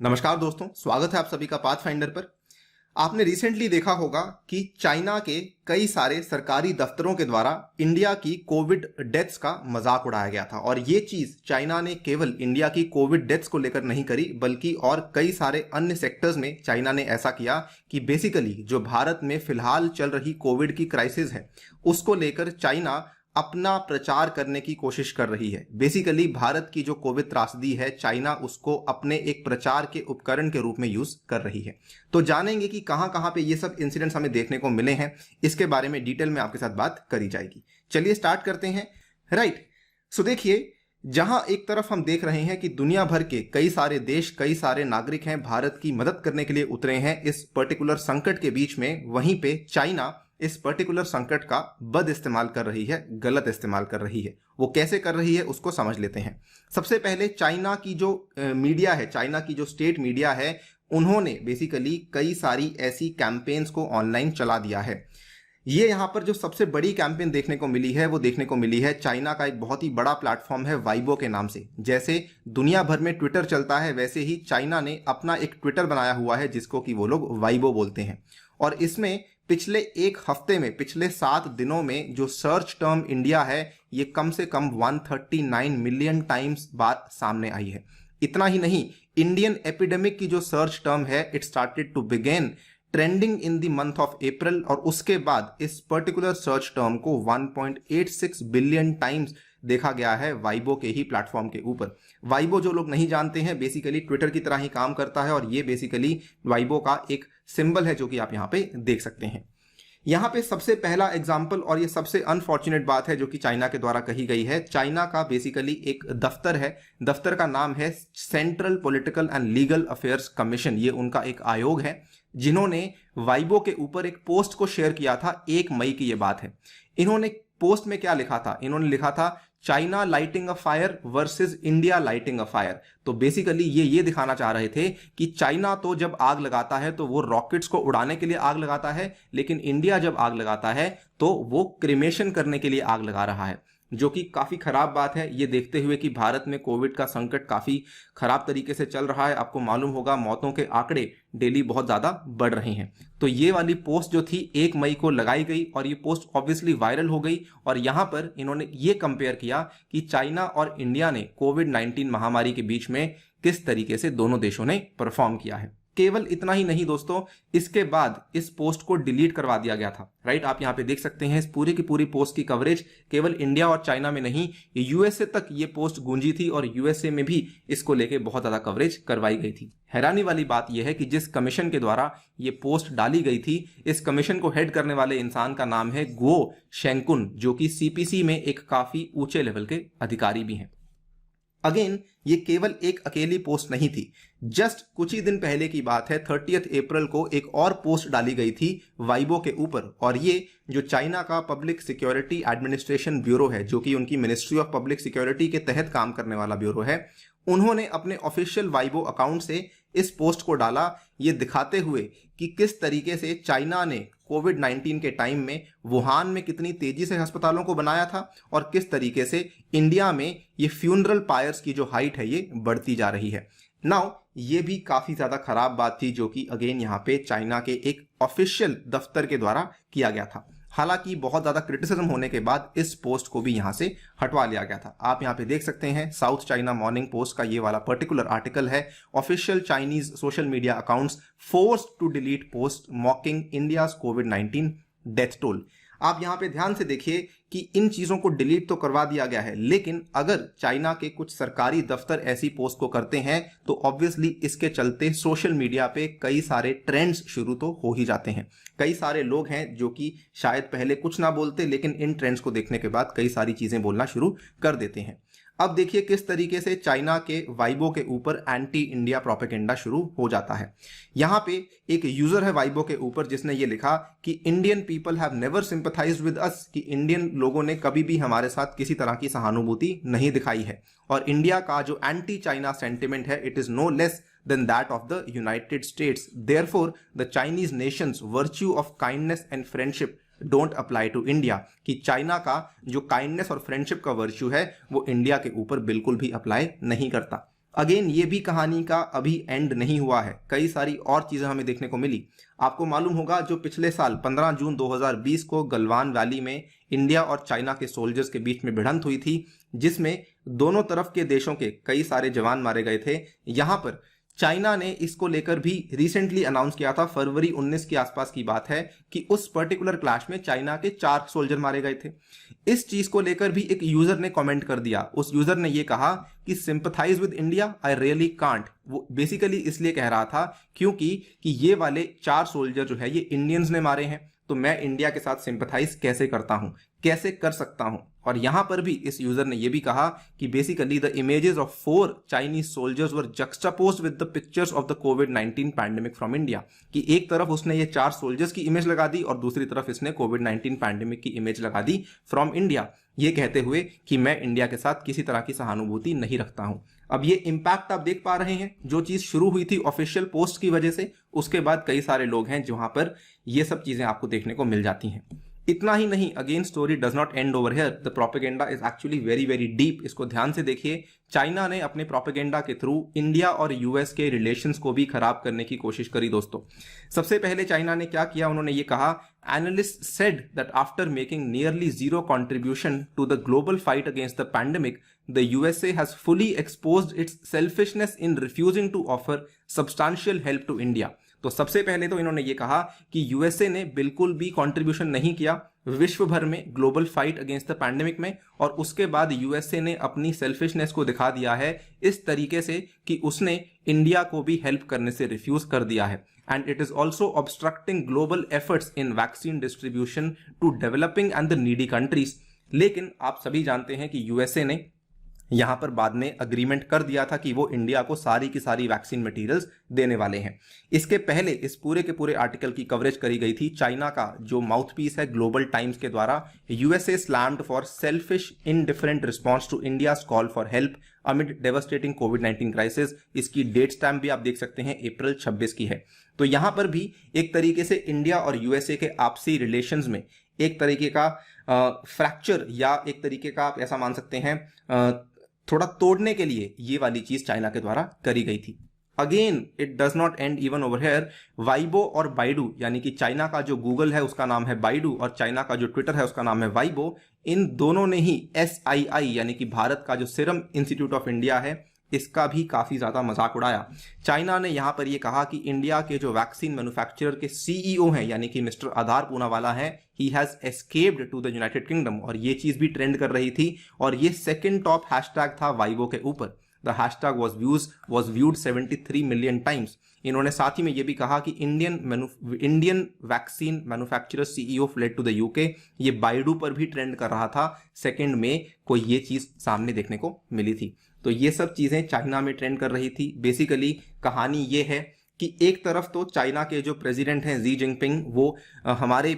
नमस्कार दोस्तों, स्वागत है आप सभी का पाथफाइंडर पर। आपने रिसेंटली देखा होगा कि चाइना के कई सारे सरकारी दफ्तरों के द्वारा इंडिया की कोविड डेथ्स का मजाक उड़ाया गया था। और ये चीज चाइना ने केवल इंडिया की कोविड डेथ्स को लेकर नहीं करी, बल्कि और कई सारे अन्य सेक्टर्स में चाइना ने ऐसा किया कि बेसिकली जो भारत में फिलहाल चल रही कोविड की क्राइसिस है उसको लेकर चाइना अपना प्रचार करने की कोशिश कर रही है। बेसिकली भारत की जो कोविड त्रासदी है, चाइना उसको अपने एक प्रचार के उपकरण के रूप में यूज कर रही है। तो जानेंगे कि कहां कहां पे ये सब इंसिडेंट्स हमें देखने को मिले हैं, इसके बारे में डिटेल में आपके साथ बात करी जाएगी। चलिए स्टार्ट करते हैं। राइट, सो देखिए, जहां एक तरफ हम देख रहे हैं कि दुनिया भर के कई सारे देश, कई सारे नागरिक हैं भारत की मदद करने के लिए उतरे हैं इस पर्टिकुलर संकट के बीच में, वहीं पे चाइना इस पर्टिकुलर संकट का बद इस्तेमाल कर रही है, गलत इस्तेमाल कर रही है। वो कैसे कर रही है उसको समझ लेते हैं। सबसे पहले चाइना की जो मीडिया है, चाइना की जो स्टेट मीडिया है, उन्होंने बेसिकली कई सारी ऐसी कैंपेन्स को ऑनलाइन चला दिया है। ये यहाँ पर जो सबसे बड़ी कैंपेन देखने को मिली है वो देखने को मिली है चाइना का एक बहुत ही बड़ा प्लेटफॉर्म है वाइबो के नाम से। जैसे दुनिया भर में ट्विटर चलता है, वैसे ही चाइना ने अपना एक ट्विटर बनाया हुआ है जिसको कि वो लोग वाइबो बोलते हैं। और इसमें पिछले एक हफ्ते में, पिछले 7 दिनों में जो सर्च टर्म इंडिया है, ये कम से कम 139 मिलियन टाइम्स बात सामने आई है। इतना ही नहीं, इंडियन एपिडेमिक की जो सर्च टर्म है, it started to begin trending in the month of April, और उसके बाद इस पर्टिकुलर सर्च टर्म को 1.86 बिलियन टाइम्स देखा गया है वाइबो के ही प्लेटफॉर्म के ऊपर। वाइबो, जो लोग नहीं जानते हैं, बेसिकली ट्विटर की तरह ही काम करता है, और ये बेसिकली वाइबो का एक सिंबल है जो कि आप यहाँ पे देख सकते हैं। यहाँ पे सबसे पहला एग्जाम्पल, और ये सबसे अनफॉर्चुनेट बात है जो कि चाइना के द्वारा कही गई है। चाइना का बेसिकली एक दफ्तर है, दफ्तर का नाम है central political and legal affairs commission. ये उनका एक आयोग है जिन्होंने वाइबो के ऊपर एक पोस्ट को शेयर किया था। 1 मई की ये बात है। इन्होंने पोस्ट में क्या लिखा था? इन्होंने लिखा था China lighting a fire versus India lighting a fire. तो बेसिकली ये दिखाना चाह रहे थे कि चाइना तो जब आग लगाता है तो वो रॉकेट्स को उड़ाने के लिए आग लगाता है, लेकिन इंडिया जब आग लगाता है तो वो क्रिमेशन करने के लिए आग लगा रहा है, जो कि काफी खराब बात है। ये देखते हुए कि भारत में कोविड का संकट काफी खराब तरीके से चल रहा है, आपको मालूम होगा मौतों के आंकड़े डेली बहुत ज्यादा बढ़ रहे हैं। तो ये वाली पोस्ट जो थी 1 मई को लगाई गई, और ये पोस्ट ऑब्वियसली वायरल हो गई। और यहां पर इन्होंने ये कंपेयर किया कि चाइना और इंडिया ने कोविड-19 महामारी के बीच में किस तरीके से दोनों देशों ने परफॉर्म किया है। केवल इतना ही नहीं दोस्तों, इसके बाद इस पोस्ट को डिलीट करवा दिया गया था। राइट, आप यहां पे देख सकते हैं इस पूरी की पूरी पोस्ट की कवरेज केवल इंडिया और चाइना में नहीं, यूएसए तक ये पोस्ट गूंजी थी, और यूएसए में भी इसको लेके बहुत ज्यादा कवरेज करवाई गई थी। हैरानी वाली बात यह है कि जिस कमीशन के द्वारा ये पोस्ट डाली गई थी, इस कमीशन को हेड करने वाले इंसान का नाम है गुओ शेंकुन, जो कि सीपीसी में एक काफी ऊंचे लेवल के अधिकारी भी हैं। अगेन, ये केवल एक अकेली पोस्ट नहीं थी। जस्ट कुछ ही दिन पहले की बात है, 30 अप्रैल को एक और पोस्ट डाली गई थी वाइबो के ऊपर, और ये जो चाइना का पब्लिक सिक्योरिटी एडमिनिस्ट्रेशन ब्यूरो है, जो कि उनकी मिनिस्ट्री ऑफ पब्लिक सिक्योरिटी के तहत काम करने वाला ब्यूरो है, उन्होंने अपने ऑफिशियल वाइबो अकाउंट से इस पोस्ट को डाला, ये दिखाते हुए कि किस तरीके से चाइना ने कोविड-19 के टाइम में वुहान में कितनी तेजी से अस्पतालों को बनाया था, और किस तरीके से इंडिया में ये फ्यूनरल पायर्स की जो हाइट है ये बढ़ती जा रही है। नाउ, ये भी काफी ज्यादा खराब बात थी जो कि अगेन यहाँ पे चाइना के एक ऑफिशियल दफ्तर के द्वारा किया गया था। हालांकि बहुत ज्यादा क्रिटिसिज्म होने के बाद इस पोस्ट को भी यहां से हटवा लिया गया था। आप यहां पे देख सकते हैं, साउथ चाइना मॉर्निंग पोस्ट का ये वाला पर्टिकुलर आर्टिकल है, official Chinese social media accounts forced to delete post mocking India's कोविड-19 डेथ टोल। आप यहां पे ध्यान से देखिए कि इन चीजों को डिलीट तो करवा दिया गया है, लेकिन अगर चाइना के कुछ सरकारी दफ्तर ऐसी पोस्ट को करते हैं तो ऑब्वियसली इसके चलते सोशल मीडिया पे कई सारे ट्रेंड्स शुरू तो हो ही जाते हैं। कई सारे लोग हैं जो कि शायद पहले कुछ ना बोलते, लेकिन इन ट्रेंड्स को देखने के बाद कई सारी चीजें बोलना शुरू कर देते हैं। अब देखिए किस तरीके से चाइना के वाइबो के ऊपर एंटी इंडिया प्रोपेगेंडा शुरू हो जाता है। यहां पे एक यूजर है वाइबो के ऊपर जिसने ये लिखा कि Indian people have never sympathized with us, कि इंडियन लोगों ने कभी भी हमारे साथ किसी तरह की सहानुभूति नहीं दिखाई है, और इंडिया का जो एंटी चाइना सेंटिमेंट है, it is no less than that of the United States. Therefore, the Chinese nation's virtue of kindness and friendship don't apply to India, कि चाइना का जो काइंडनेस और फ्रेंडशिप का वर्च्यू है वो इंडिया के ऊपर बिल्कुल भी अप्लाई नहीं करता। अगेन ये भी कहानी का अभी एंड नहीं हुआ है, कई सारी और चीजें हमें देखने को मिली। आपको मालूम होगा जो पिछले साल 15 जून 2020 को गलवान वैली में इंडिया और चाइना के सोल्जर्स के बीच में भिड़ंत हुई थी, जिसमें दोनों तरफ के देशों के कई सारे जवान मारे गए थे। यहां पर चाइना ने इसको लेकर भी रिसेंटली अनाउंस किया था, फरवरी 19 के आसपास की बात है, कि उस पर्टिकुलर क्लैश में चाइना के 4 सोल्जर मारे गए थे। इस चीज को लेकर भी एक यूजर ने कमेंट कर दिया। उस यूजर ने यह कहा कि sympathise with India I really can't. वो बेसिकली इसलिए कह रहा था क्योंकि ये वाले 4 सोल्जर जो है ये इंडियंस ने मारे हैं, तो मैं इंडिया के साथ सिंपथाइज कैसे करता हूं, कैसे कर सकता हूं। और यहां पर भी इस यूजर ने यह भी कहा कि basically the images of 4 Chinese soldiers were juxtaposed with the pictures of the कोविड-19 पैंडेमिक फ्रॉम इंडिया, कि एक तरफ उसने ये 4 सोल्जर्स की इमेज लगा दी और दूसरी तरफ इसने कोविड-19 पैंडेमिक की इमेज लगा दी फ्रॉम इंडिया, ये कहते हुए कि मैं इंडिया के साथ किसी तरह की सहानुभूति नहीं रखता हूं। अब ये इंपैक्ट आप देख पा रहे हैं, जो चीज शुरू हुई थी ऑफिशियल पोस्ट की वजह से, उसके बाद कई सारे लोग हैं जहां पर ये सब चीजें आपको देखने को मिल जाती हैं। इतना ही नहीं, again story does not and over here, the propaganda is actually very very deep. इसको ध्यान से देखिए। चाइना ने अपने प्रोपेगेंडा के थ्रू इंडिया और यूएस के रिलेशंस को भी खराब करने की कोशिश करी दोस्तों। सबसे पहले चाइना ने क्या किया, उन्होंने ये कहा, analyst said that after making nearly zero contribution to the global fight against the pandemic, the USA has fully exposed its selfishness in refusing to offer substantial help to India. तो सबसे पहले तो इन्होंने ये कहा कि यूएसए ने बिल्कुल भी कंट्रीब्यूशन नहीं किया विश्व भर में global fight against the pandemic में, और उसके बाद यूएसए ने अपनी सेल्फिशनेस को दिखा दिया है इस तरीके से कि उसने इंडिया को भी हेल्प करने से रिफ्यूज कर दिया है। And it is also obstructing global efforts in vaccine distribution to developing and the needy countries. लेकिन आप सभी जानते हैं कि यूएसए ने यहां पर बाद में अग्रीमेंट कर दिया था कि वो इंडिया को सारी की सारी वैक्सीन मटेरियल्स देने वाले हैं। इसके पहले इस पूरे के पूरे आर्टिकल की कवरेज करी गई थी चाइना का जो माउथपीस है ग्लोबल टाइम्स के द्वारा, USA slammed for selfish indifferent response to India's call for help amid devastating कोविड-19 क्राइसिस। इसकी डेट स्टैम्प भी आप देख सकते हैं, अप्रैल 26 की है। तो यहां पर भी एक तरीके से इंडिया और यूएसए के आपसी रिलेशंस में एक तरीके का फ्रैक्चर या एक तरीके का आप ऐसा मान सकते हैं थोड़ा तोड़ने के लिए ये वाली चीज चाइना के द्वारा करी गई थी। Again it does not end even over here. Weibo और बाइडू, यानी कि चाइना का जो गूगल है उसका नाम है बाइडू और चाइना का जो ट्विटर है उसका नाम है वाइबो, इन दोनों ने ही SII यानी कि भारत का जो सीरम इंस्टीट्यूट ऑफ इंडिया है इसका भी काफी ज्यादा मजाक उड़ाया। चाइना ने यहां पर यह कहा कि इंडिया के जो वैक्सीन मैन्युफैक्चरर के CEO हैं यानी कि मिस्टर आधार पूनावाला हैं, he has escaped to the United Kingdom, और ये चीज भी ट्रेंड कर रही थी और ये सेकंड टॉप हैशटैग था वाइबो के ऊपर। The hashtag was viewed 73 million times. इन्होंने साथ ही में ये भी कहा कि Indian vaccine manufacturer CEO fled to the UK, ये बाइडू पर भी ट्रेंड कर रहा था। सेकंड में कोई ये चीज सामने देखने को मिली थी। तो ये सब चीजें चाइना में ट्रेंड कर रही थी। बेसिकली कहानी ये है कि एक तरफ तो चाइना के जो प्रेसिडेंट हैं जी जिनपिंग, वो हमारे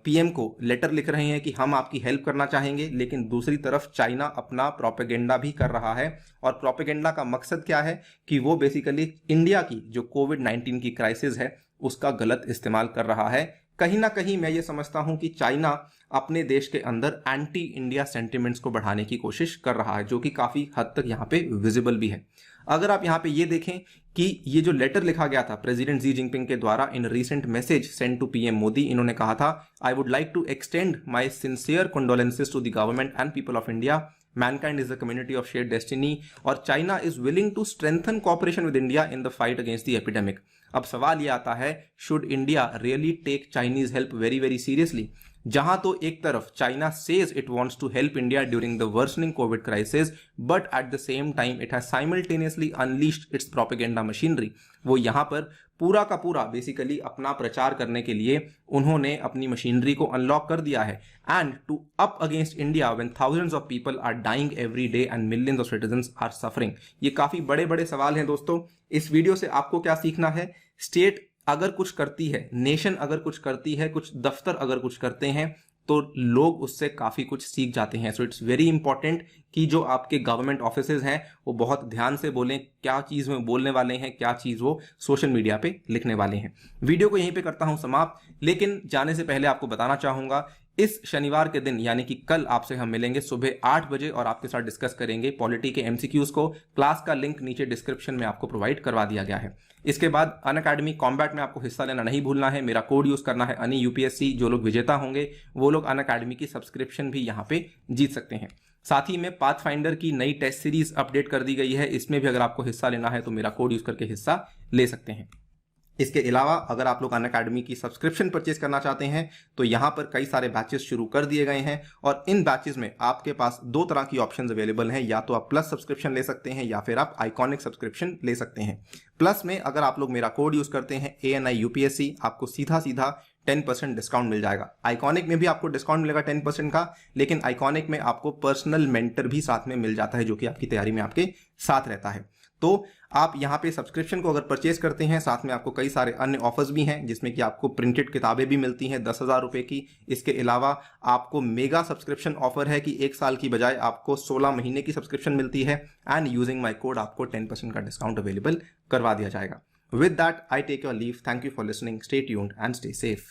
PM को लेटर लिख रहे हैं कि हम आपकी हेल्प करना चाहेंगे, लेकिन दूसरी तरफ चाइना अपना प्रोपेगेंडा भी कर रहा है। और प्रोपेगेंडा का मकसद क्या है कि वो बेसिकली इंडिया की जो कोविड-19 की क्राइसिस है उसका गलत इस्तेमाल कर रहा है। कहीं ना कहीं मैं ये समझता हूं कि चाइना अपने देश के अंदर एंटी इंडिया सेंटिमेंट्स को बढ़ाने की कोशिश कर रहा है, जो कि काफी हद तक यहाँ पे विजिबल भी है। अगर आप यहाँ पे ये देखें कि ये जो लेटर लिखा गया था प्रेसिडेंट जी जिनपिंग के द्वारा in recent message send to PM Modi, इन्होंने कहा था, I would like to extend my sincere condolences to the government and people of India. Mankind is a community of shared destiny और China is willing to strengthen cooperation with India in the fight against the epidemic। अब सवाल ये आता है, should India really take Chinese help very very seriously? जहां तो एक तरफ China says it wants to help India during the worsening COVID crisis, but at the same time it has simultaneously unleashed its propaganda machinery। वो यहां पर पूरा का पूरा बेसिकली अपना प्रचार करने के लिए उन्होंने अपनी मशीनरी को अनलॉक कर दिया है। And to up against India when thousands of people are dying every day and millions of citizens are suffering. ये काफी बड़े बड़े सवाल हैं दोस्तों। इस वीडियो से आपको क्या सीखना है? स्टेट अगर कुछ करती है, नेशन अगर कुछ करती है, कुछ दफ्तर अगर कुछ करते हैं तो लोग उससे काफी कुछ सीख जाते हैं। सो इट्स वेरी इंपॉर्टेंट कि जो आपके गवर्नमेंट ऑफिसेज हैं वो बहुत ध्यान से बोलें क्या चीज में बोलने वाले हैं, क्या चीज वो सोशल मीडिया पे लिखने वाले हैं। वीडियो को यहीं पे करता हूं समाप्त, लेकिन जाने से पहले आपको बताना चाहूंगा इस शनिवार के दिन यानी कि कल आपसे हम मिलेंगे सुबह 8 बजे और आपके साथ डिस्कस करेंगे पॉलिटी के एमसीक्यूज को। क्लास का लिंक नीचे डिस्क्रिप्शन में आपको प्रोवाइड करवा दिया गया है। इसके बाद अनअकैडमी कॉम्बैट में आपको हिस्सा लेना नहीं भूलना है। मेरा कोड यूज करना है अनि यूपीएससी। जो लोग विजेता होंगे वो लोग अनअकैडमी की सब्सक्रिप्शन भी यहाँ पे जीत सकते हैं। साथ ही में पाथफाइंडर की नई टेस्ट सीरीज अपडेट कर दी गई है, इसमें भी अगर आपको हिस्सा लेना है तो मेरा कोड यूज करके हिस्सा ले सकते हैं। इसके अलावा अगर आप लोग अनअकैडमी की सब्सक्रिप्शन परचेज करना चाहते हैं तो यहाँ पर कई सारे बैचेस शुरू कर दिए गए हैं और इन बैचेस में आपके पास 2 तरह की ऑप्शंस अवेलेबल हैं। या तो आप प्लस सब्सक्रिप्शन ले सकते हैं या फिर आप आइकॉनिक सब्सक्रिप्शन ले सकते हैं। प्लस में अगर आप लोग मेरा कोड यूज करते हैं ANI UPSC, आपको सीधा 10% डिस्काउंट मिल जाएगा। आइकॉनिक में भी आपको डिस्काउंट मिलेगा 10% का, लेकिन आइकॉनिक में आपको पर्सनल मेंटर भी साथ में मिल जाता है जो कि आपकी तैयारी में आपके साथ रहता है। तो आप यहाँ पे सब्सक्रिप्शन को अगर परचेज करते हैं, साथ में आपको कई सारे अन्य ऑफर्स भी हैं जिसमें कि आपको प्रिंटेड किताबें भी मिलती हैं 10,000 रुपए की। इसके अलावा आपको मेगा सब्सक्रिप्शन ऑफर है कि 1 साल की बजाय आपको 16 महीने की सब्सक्रिप्शन मिलती है एंड यूजिंग माई कोड आपको 10% का डिस्काउंट अवेलेबल करवा दिया जाएगा। With that I take your leave. Thank you for listening. Stay tuned and stay safe.